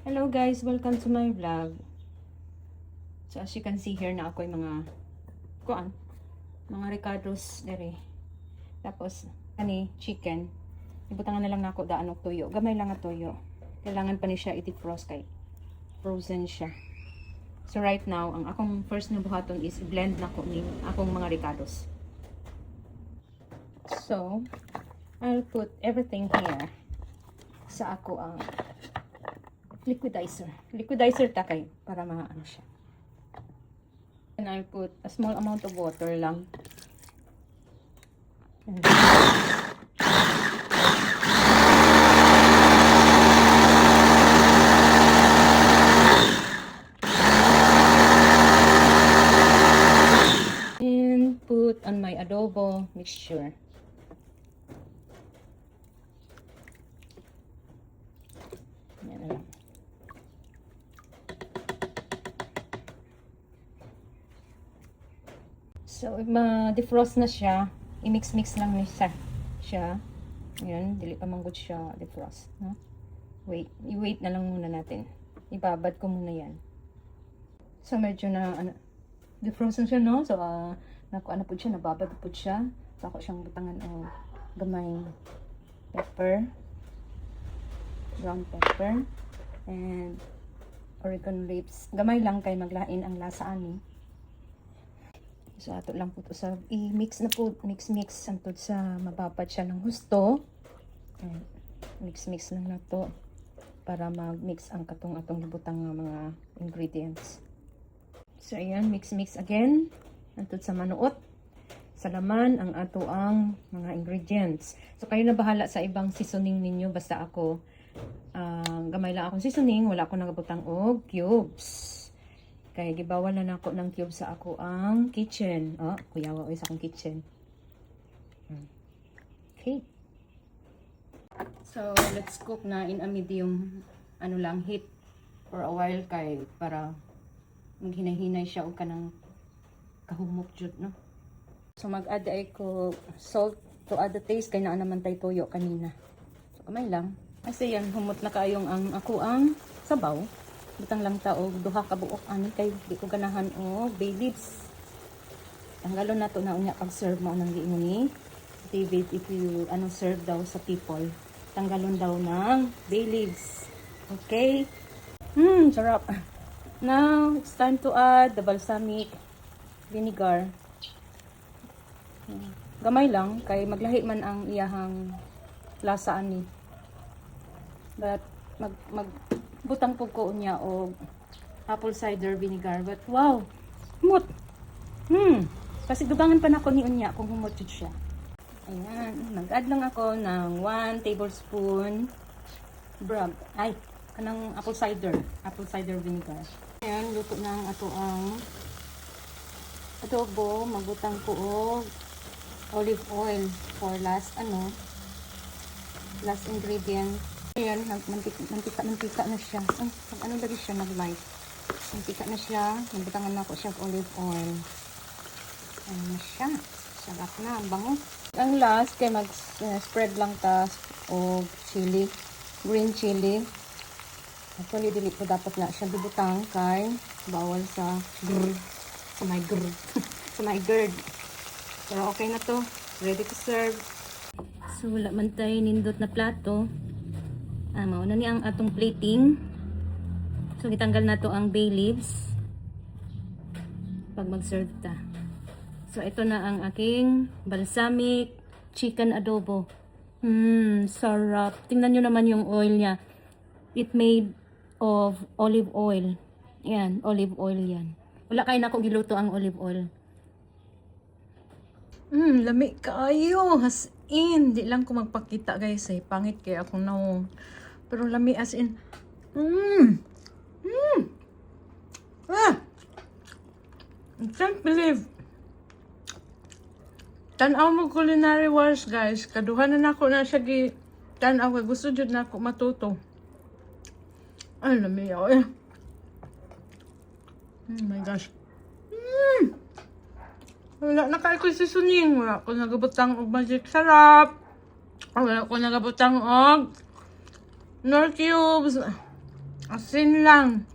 Hello guys, welcome to my vlog. So as you can see here na ako yung mga ricados dere. Tapos chicken. Ibutangan na lang nako daan og tuyo. Gamay lang nga tuyo. Kailangan pa ni siya i-defrost kay frozen siya. So right now, ang akong first na buhaton is blend nako ni akong mga ricados. So I'll put everything here sa ako ang liquidizer takay para maano siya. And I'll put a small amount of water lang. And put on my adobo mixture. Yan lang. So, ma-defrost na siya, i-mix-mix lang siya. Ayan, dili pa manggod siya defrost. No? I-wait na lang muna natin. Ibabad ko muna yan. So, medyo na, defrost na siya, no? So, ano po siya, nababad po siya. So, ako siyang butangan o gamay pepper, brown pepper, and oregano leaves. Gamay lang kay maglain ang lasa ani. So, ato lang po ito sa i-mix na po, mix antod sa mababad siya ng husto. Mix lang na to para mag-mix ang atong libutang mga ingredients. So, ayan, mix again antod sa manuot. Sa laman ang ato ang mga ingredients. So, kayo na bahala sa ibang seasoning ninyo. Basta ako, gamay lang akong seasoning. Wala akong nagabutang og cubes. Kaya gibawal na nako ng cube sa ako ang kitchen. Oh, kuyawa sa akong kitchen. Okay. So, let's cook na in a medium heat for a while kay para maghinay-hinay siya og kanang kahumok jud, no? So, mag-add ko salt to add the taste kay naa naman tay toyo kanina. So, kamay lang. Kasi yan, humot na kaayong ako ang sabaw. Butang lang ta og duha ka buok ani kay di ko ganahan og bay leaves. Tanggalon nato na unya pag serve mo nang giingon ni David, if you serve daw sa people, tanggalon daw ng bay leaves. Okay? Sarap. Now, it's time to add the balsamic vinegar. Gamay lang kay maglahi man ang iyahang lasa ani. But butang po ko niya o apple cider vinegar. But wow, humot. Kasi dugangan pa na ako ni unya kung humot jud siya. Ayan, mag-add lang ako ng 1 tablespoon kanang apple cider vinegar. Ayan, luto na ang ato ang adobo. Magbutang ko og olive oil for last ingredient. Ayan, mantika na siya. Lagi siya nag-light. Mantika na siya. Nagbutangan na ako siya olive oil. Ayan na siya. Sarap na. Ang bango. Ang last, kay mag-spread lang ta o chili. Green chili. Actually, dili po dapat na siya dibutang kay bawal sa my GERD. Pero okay na to. Ready to serve. So, wala man tayo nindot na plato. Mauna ni ang atong plating. So, itanggal na to ang bay leaves pag mag-serve ta. So, ito na ang aking balsamic chicken adobo. Sarap. Tingnan nyo naman yung oil niya. It made of olive oil. Yan, olive oil yan. Wala kayo na akong giluto ang olive oil. Lami kayo. As in. Di lang ko magpakita guys. Pangit kaya ako na. Pero lami as in. I can't believe. Tanaw mo culinary wars guys. Kaduhan na ako na siya tanaw. Gusto jud na ako matuto. Ay, lami ako eh. Oh my gosh. Wala na kayo ko seasoning. Wala ko nagabutang og magic sarap. Wala ko nagabutang og nor cubes. Asin lang.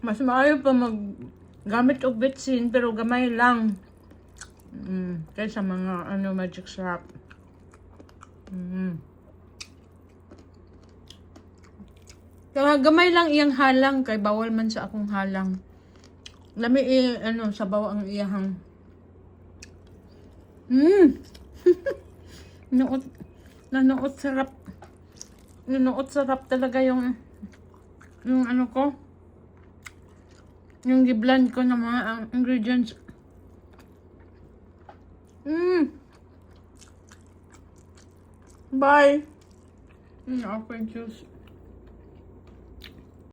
Mas maayo pa gamit og bitsin pero gamay lang. Kaysa mga magic sarap. Kaya gamay lang iyang halang kay bawal man sa akong halang. Lami sabaw ang iyahang. Nanuot sarap. Nanuot sarap talaga yung ko. Yung giblend ko ng mga ingredients. Bye. Apple juice.